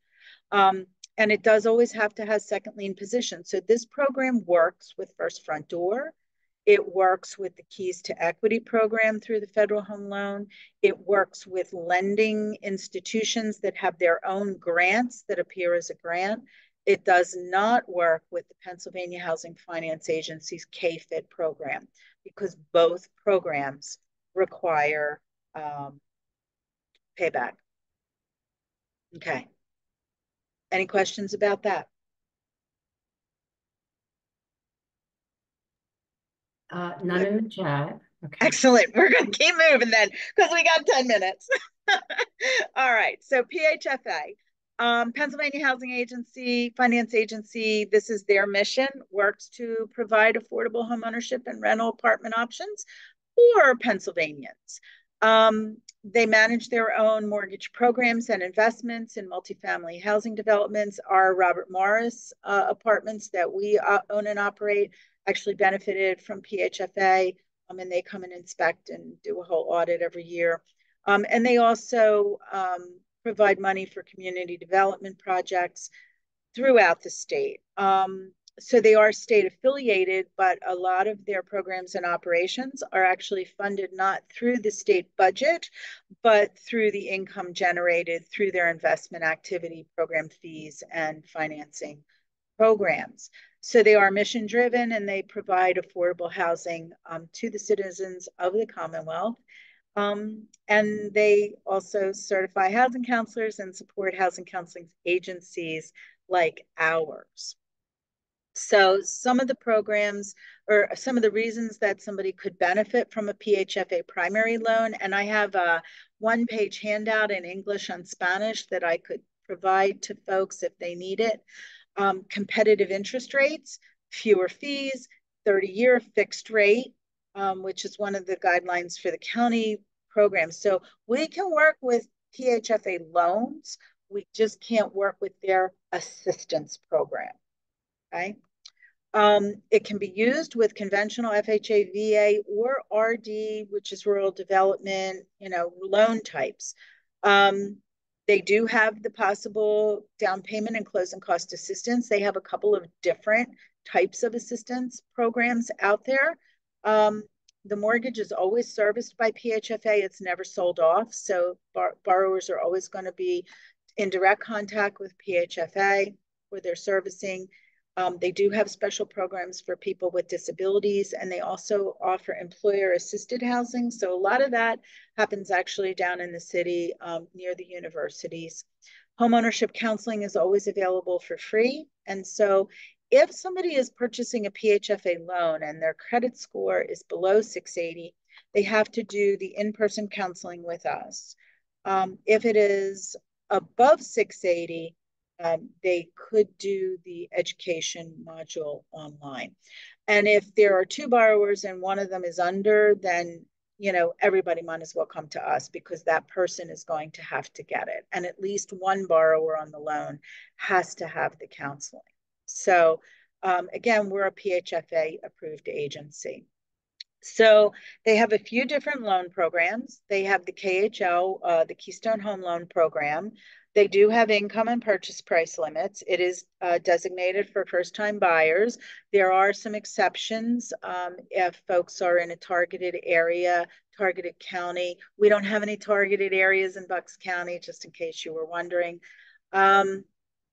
And it does always have to have second lien position. So this program works with First Front Door. It works with the Keys to Equity program through the Federal Home Loan. It works with lending institutions that have their own grants that appear as a grant. It does not work with the Pennsylvania Housing Finance Agency's KFIT program, because both programs require payback. Okay. Any questions about that? None in the chat. Okay. Excellent. We're going to keep moving then, because we got 10 minutes. All right. So PHFA, Pennsylvania Housing Agency, Finance Agency, this is their mission, works to provide affordable homeownership and rental apartment options for Pennsylvanians. They manage their own mortgage programs and investments in multifamily housing developments. Our Robert Morris apartments that we own and operate actually benefited from PHFA, and they come and inspect and do a whole audit every year. And they also provide money for community development projects throughout the state. So they are state affiliated, but a lot of their programs and operations are actually funded not through the state budget, but through the income generated through their investment activity, program fees, and financing programs. So they are mission driven, and they provide affordable housing to the citizens of the Commonwealth. And they also certify housing counselors and support housing counseling agencies like ours. So some of the programs, or some of the reasons that somebody could benefit from a PHFA primary loan, and I have a one-page handout in English and Spanish that I could provide to folks if they need it. Competitive interest rates, fewer fees, 30-year fixed rate, which is one of the guidelines for the county program. So we can work with PHFA loans. We just can't work with their assistance program. Okay. It can be used with conventional FHA, VA, or RD, which is rural development, loan types. They do have the possible down payment and closing cost assistance. They have a couple of different types of assistance programs out there. The mortgage is always serviced by PHFA. It's never sold off. So borrowers are always going to be in direct contact with PHFA for their servicing. They do have special programs for people with disabilities, and they also offer employer-assisted housing. So a lot of that happens actually down in the city near the universities. Homeownership counseling is always available for free. And so if somebody is purchasing a PHFA loan and their credit score is below 680, they have to do the in-person counseling with us. If it is above 680, they could do the education module online. And if there are two borrowers and one of them is under, then everybody might as well come to us because that person is going to have to get it. And at least one borrower on the loan has to have the counseling. So again, we're a PHFA approved agency. So they have a few different loan programs. They have the KHL, the Keystone Home Loan Program. They do have income and purchase price limits. It is designated for first-time buyers. There are some exceptions if folks are in a targeted area, targeted county. We don't have any targeted areas in Bucks County, just in case you were wondering.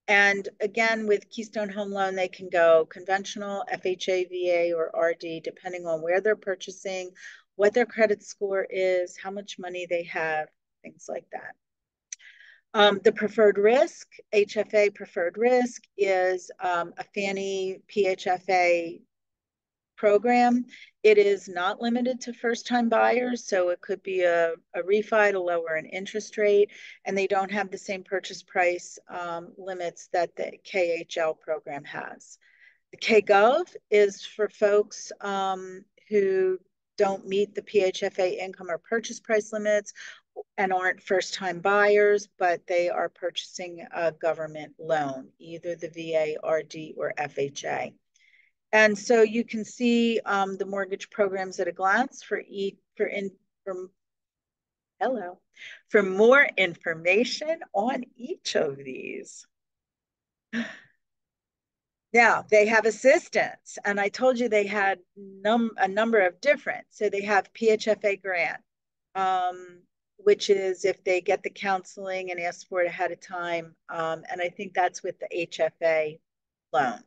And again, with Keystone Home Loan, they can go conventional, FHA, VA, or RD, depending on where they're purchasing, what their credit score is, how much money they have, things like that. The preferred risk, HFA preferred risk, is a Fannie PHFA program. It is not limited to first-time buyers, so it could be a refi to lower an interest rate, and they don't have the same purchase price limits that the KHL program has. The KGov is for folks who don't meet the PHFA income or purchase price limits and aren't first-time buyers, but they are purchasing a government loan, either the VA, RD, or FHA. And so you can see the mortgage programs at a glance for more information on each of these. Now, they have assistance, and I told you they had a number of different. So they have PHFA grant, which is if they get the counseling and ask for it ahead of time. And I think that's with the HFA loan.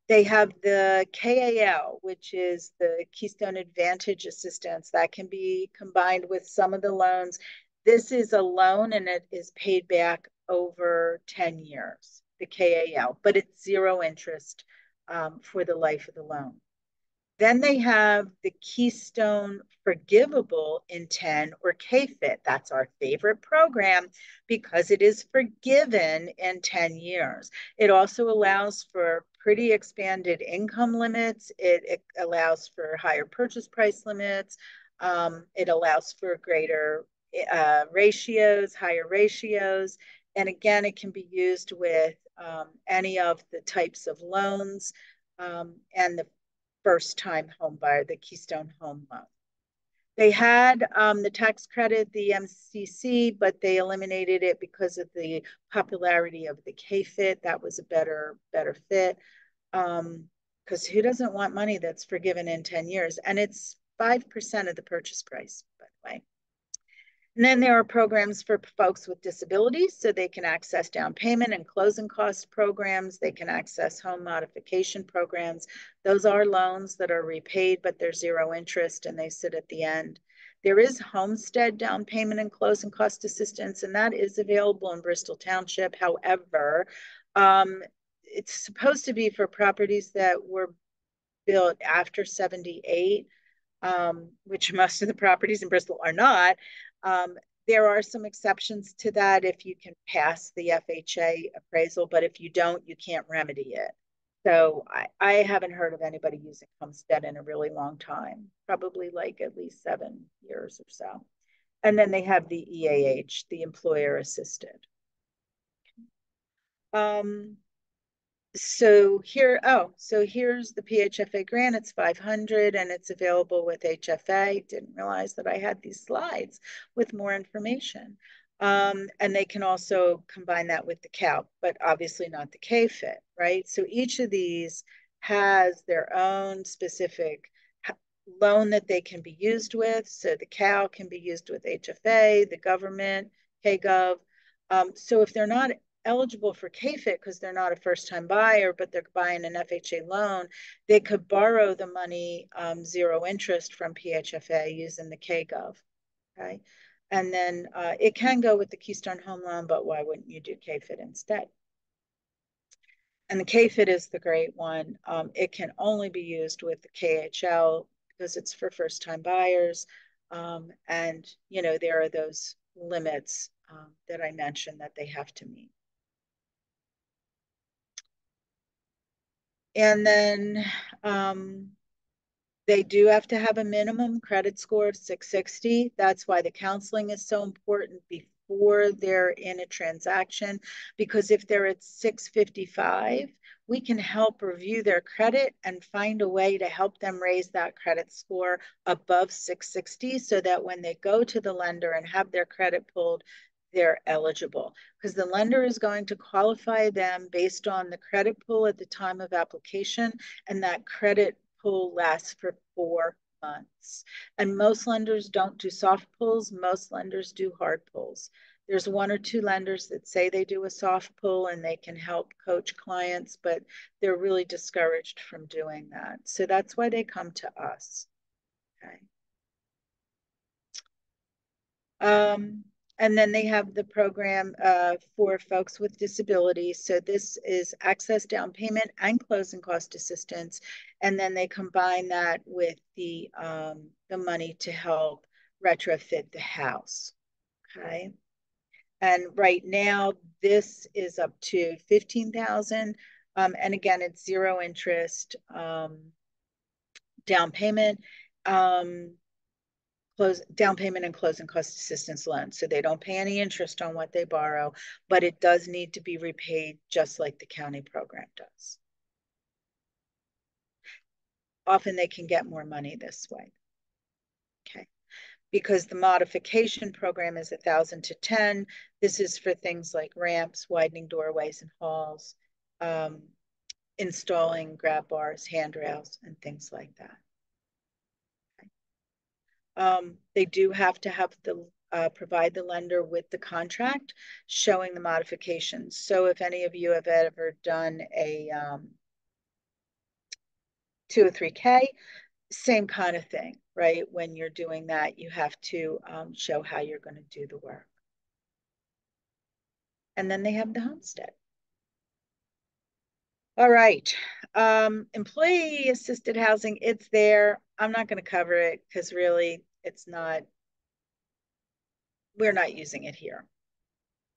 They have the KAL, which is the Keystone Advantage Assistance that can be combined with some of the loans. This is a loan and it is paid back over 10 years, the KAL, but it's zero interest for the life of the loan. Then they have the Keystone Forgivable in 10 or KFIT. That's our favorite program because it is forgiven in 10 years. It also allows for pretty expanded income limits. It allows for higher purchase price limits. It allows for greater ratios, higher ratios. And again, it can be used with any of the types of loans and the first-time home buyer, the Keystone Home Loan. They had the tax credit, the MCC, but they eliminated it because of the popularity of the KFIT. That was a better fit. Because who doesn't want money that's forgiven in 10 years? And it's 5% of the purchase price, by the way. And then there are programs for folks with disabilities, so they can access down payment and closing cost programs. They can access home modification programs. Those are loans that are repaid, but they're zero interest and they sit at the end. There is homestead down payment and closing cost assistance, and that is available in Bristol Township. However, it's supposed to be for properties that were built after 78, which most of the properties in Bristol are not. There are some exceptions to that if you can pass the FHA appraisal, but if you don't, you can't remedy it. So I haven't heard of anybody using homestead in a really long time, probably like at least 7 years or so. And then they have the EAH, the employer assisted. So here's the PHFA grant. It's 500 and it's available with HFA. Didn't realize that I had these slides with more information. And they can also combine that with the CAL, but obviously not the KFIT, right? So each of these has their own specific loan that they can be used with. So the CAL can be used with HFA, the government, KGov. So if they're not eligible for KFIT because they're not a first-time buyer, but they're buying an FHA loan, they could borrow the money zero interest from PHFA using the KGov, okay? And then it can go with the Keystone Home Loan, but why wouldn't you do KFIT instead? And the KFIT is the great one. It can only be used with the KHL because it's for first-time buyers. And, there are those limits that I mentioned that they have to meet. And then they do have to have a minimum credit score of 660. That's why the counseling is so important before they're in a transaction, because if they're at 655, we can help review their credit and find a way to help them raise that credit score above 660 so that when they go to the lender and have their credit pulled, they're eligible, because the lender is going to qualify them based on the credit pull at the time of application, and that credit pull lasts for 4 months. And most lenders don't do soft pulls, most lenders do hard pulls. There's one or two lenders that say they do a soft pull and they can help coach clients, but they're really discouraged from doing that. So that's why they come to us. Okay. And then they have the program for folks with disabilities. So this is access down payment and closing cost assistance. And then they combine that with the money to help retrofit the house. Okay. And right now, this is up to 15,000. And again, it's zero interest down payment. Down payment and closing cost assistance loans. So they don't pay any interest on what they borrow, but it does need to be repaid just like the county program does. Often they can get more money this way. Okay. Because the modification program is 1,000 to 10. This is for things like ramps, widening doorways and halls, installing grab bars, handrails, and things like that. They do have to have the provide the lender with the contract showing the modifications. So if any of you have ever done a 203K, same kind of thing, right? When you're doing that, you have to show how you're going to do the work. And then they have the homestead. All right. Employee assisted housing, it's there. I'm not going to cover it because really it's not, we're not using it here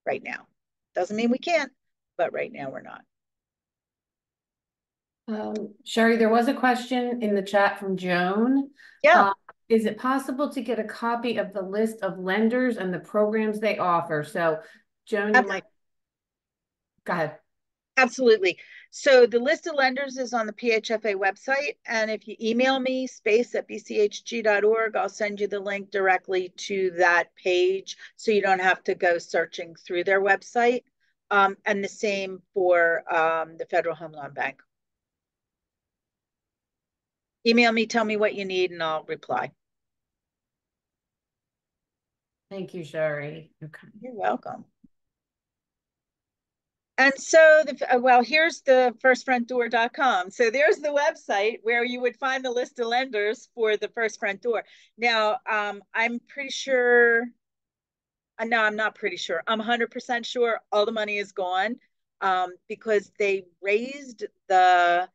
right now. Doesn't mean we can't, but right now we're not. Sherry, there was a question in the chat from Joan. Yeah, Is it possible to get a copy of the list of lenders and the programs they offer? So, Joan, you might go ahead. absolutely. So the list of lenders is on the PHFA website. And if you email me, space@bchg.org, I'll send you the link directly to that page so you don't have to go searching through their website. And the same for the Federal Home Loan Bank. Email me, tell me what you need, and I'll reply. Thank you, Sherry. Okay. You're welcome. And so, well, here's the firstfrontdoor.com. So there's the website where you would find the list of lenders for the First Front Door. Now, I'm pretty sure, no, I'm not pretty sure. I'm 100% sure all the money is gone because they raised the,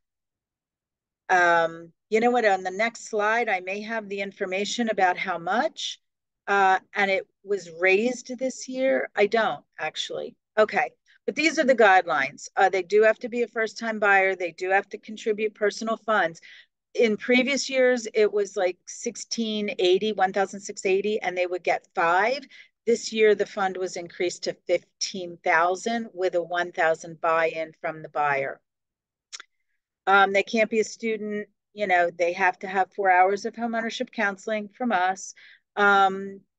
you know what, on the next slide, I may have the information about how much, and it was raised this year. I don't actually. Okay. But these are the guidelines. They do have to be a first-time buyer. They do have to contribute personal funds. In previous years, it was like 1,680, and they would get 5. This year, the fund was increased to 15,000 with a 1,000 buy-in from the buyer. They can't be a student. You know, they have to have 4 hours of homeownership counseling from us.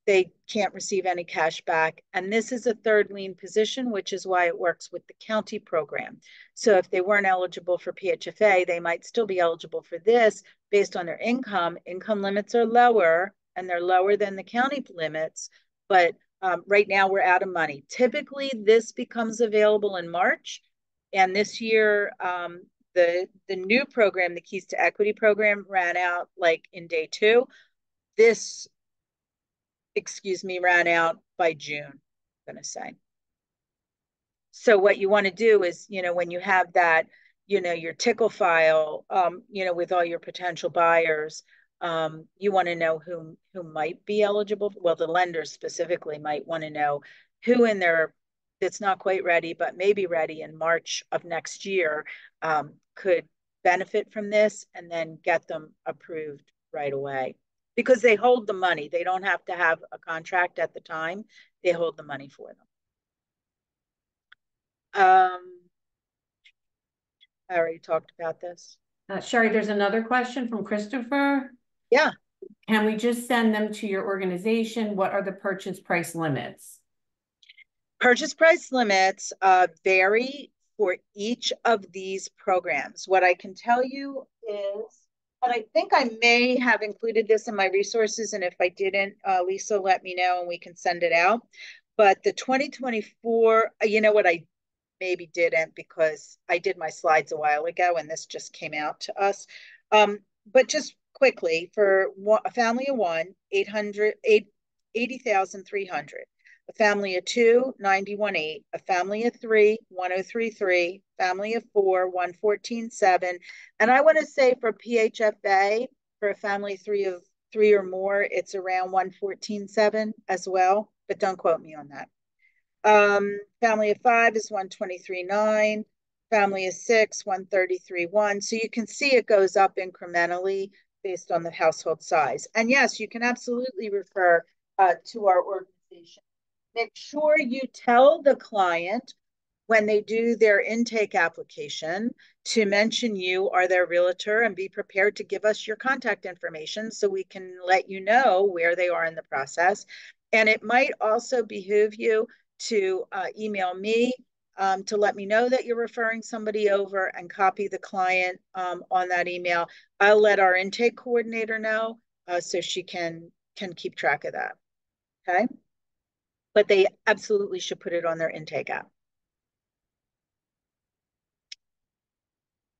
They can't receive any cash back. And this is a third lien position, which is why it works with the county program. So if they weren't eligible for PHFA, they might still be eligible for this based on their income. Income limits are lower, and they're lower than the county limits. But right now we're out of money. Typically, this becomes available in March. And this year, the new program, the Keys to Equity program, ran out like in day 2. This, ran out by June, I'm going to say. So what you want to do is, when you have that, your tickle file, with all your potential buyers, you want to know who might be eligible. Well, the lenders specifically might want to know who in their that's not quite ready, but maybe ready in March of next year, could benefit from this and then get them approved right away, because they hold the money. They don't have to have a contract at the time. They hold the money for them. I already talked about this. Sherry, there's another question from Christopher. Yeah. Can we just send them to your organization? What are the purchase price limits? Purchase price limits vary for each of these programs. What I can tell you is, and I think I may have included this in my resources, and if I didn't, Lisa, let me know and we can send it out. But the 2024, you know what, I maybe didn't because I did my slides a while ago and this just came out to us. But just quickly, for a family of one, 80,300. A family of two, 91,800. A family of three, 103,300. Family of four, 114,700. And I want to say for PHFA, for a family of three or more, it's around 114,700 as well, but don't quote me on that. Family of five is 123,900. Family of six, 133,100. So you can see it goes up incrementally based on the household size. And yes, you can absolutely refer to our organization. Make sure you tell the client when they do their intake application to mention you are their realtor and be prepared to give us your contact information so we can let you know where they are in the process. And it might also behoove you to email me to let me know that you're referring somebody over and copy the client on that email. I'll let our intake coordinator know so she can keep track of that. Okay. But they absolutely should put it on their intake app.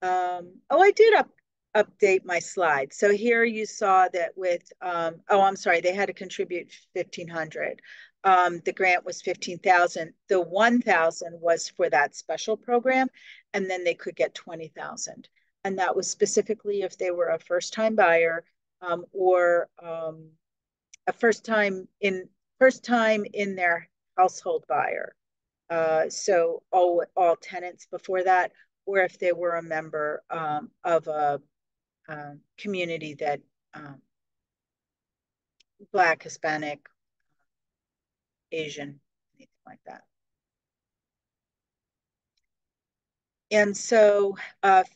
I did update my slide. So here you saw that with, I'm sorry, they had to contribute 1,500. The grant was 15,000. The 1,000 was for that special program, and then they could get 20,000. And that was specifically if they were a first-time buyer or a first-time in their household buyer. So all tenants before that, or if they were a member of a community that Black, Hispanic, Asian, anything like that. And so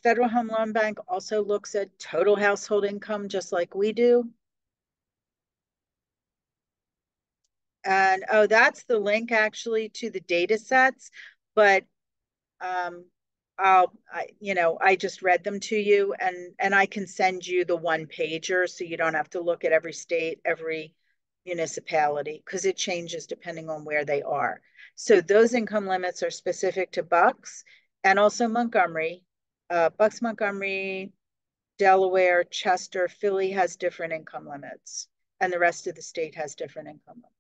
Federal Home Loan Bank also looks at total household income just like we do. And that's the link actually to the data sets, but I just read them to you, and I can send you the one pager so you don't have to look at every state, every municipality, because it changes depending on where they are. So those income limits are specific to Bucks and also Montgomery. Bucks, Montgomery, Delaware, Chester, Philly has different income limits, and the rest of the state has different income limits.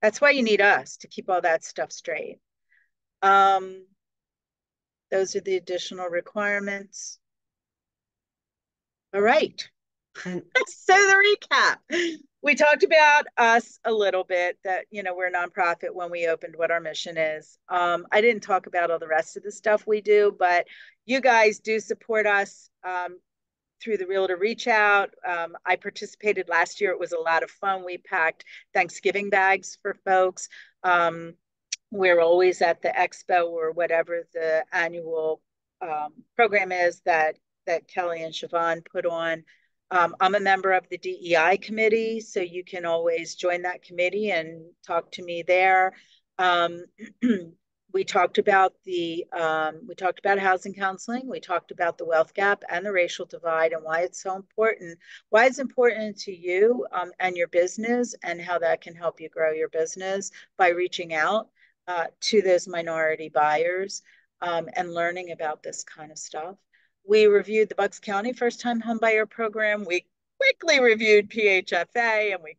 That's why you need us to keep all that stuff straight. Those are the additional requirements. All right. So the recap. We talked about us a little bit, that, we're a nonprofit when we opened, what our mission is. I didn't talk about all the rest of the stuff we do, but you guys do support us through the Realtor Reach Out. I participated last year. It was a lot of fun. We packed Thanksgiving bags for folks. We're always at the expo or whatever the annual program is that Kelly and Siobhan put on. I'm a member of the DEI committee, so you can always join that committee and talk to me there. We talked about housing counseling. We talked about the wealth gap and the racial divide and why it's so important, why it's important to you and your business, and how that can help you grow your business by reaching out to those minority buyers and learning about this kind of stuff. We reviewed the Bucks County First-Time Homebuyer Program. We quickly reviewed PHFA, and we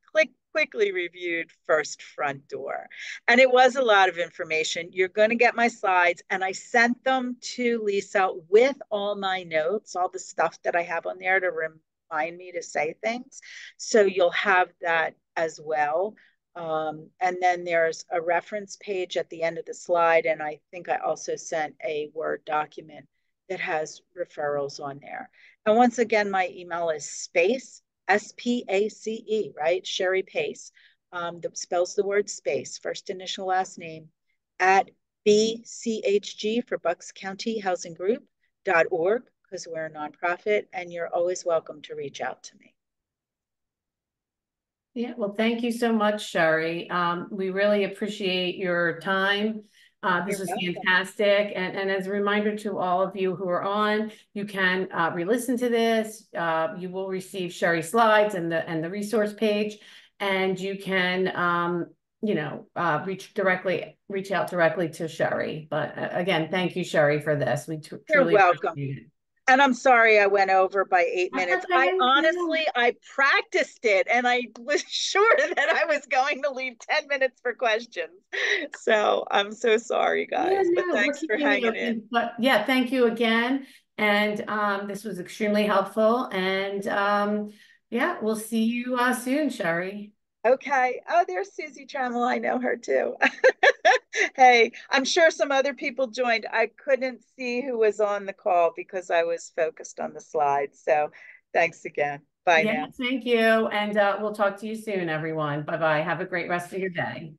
quickly reviewed First Front Door. And it was a lot of information. You're going to get my slides, and I sent them to Lisa with all my notes, all the stuff that I have on there to remind me to say things. So you'll have that as well. And then there's a reference page at the end of the slide. And I think I also sent a Word document that has referrals on there. And once again, my email is space, S-P-A-C-E, right? Sherry Pace, that spells the word space, first initial, last name, at BCHG for Bucks County Housing Group.org, because we're a nonprofit, and you're always welcome to reach out to me. Yeah, well, thank you so much, Sherry. We really appreciate your time. This You're was welcome. fantastic. And as a reminder to all of you who are on, you can re-listen to this. You will receive Sherry's slides and the resource page, and you can reach out directly to Sherry. But again, thank you, Sherry, for this. We You're truly welcome. appreciate it. And I'm sorry I went over by 8 minutes. Okay. I practiced it and I was sure that I was going to leave 10 minutes for questions. So I'm so sorry, Yeah, guys, but no, we're thanks for keeping it hanging in. open. But yeah, thank you again. And this was extremely helpful. And yeah, we'll see you soon, Sherry. Okay. Oh, there's Susie Trammell. I know her too. Hey, I'm sure some other people joined. I couldn't see who was on the call because I was focused on the slides. So thanks again. Bye Yeah, now. thank you. And we'll talk to you soon, everyone. Bye-bye. Have a great rest of your day.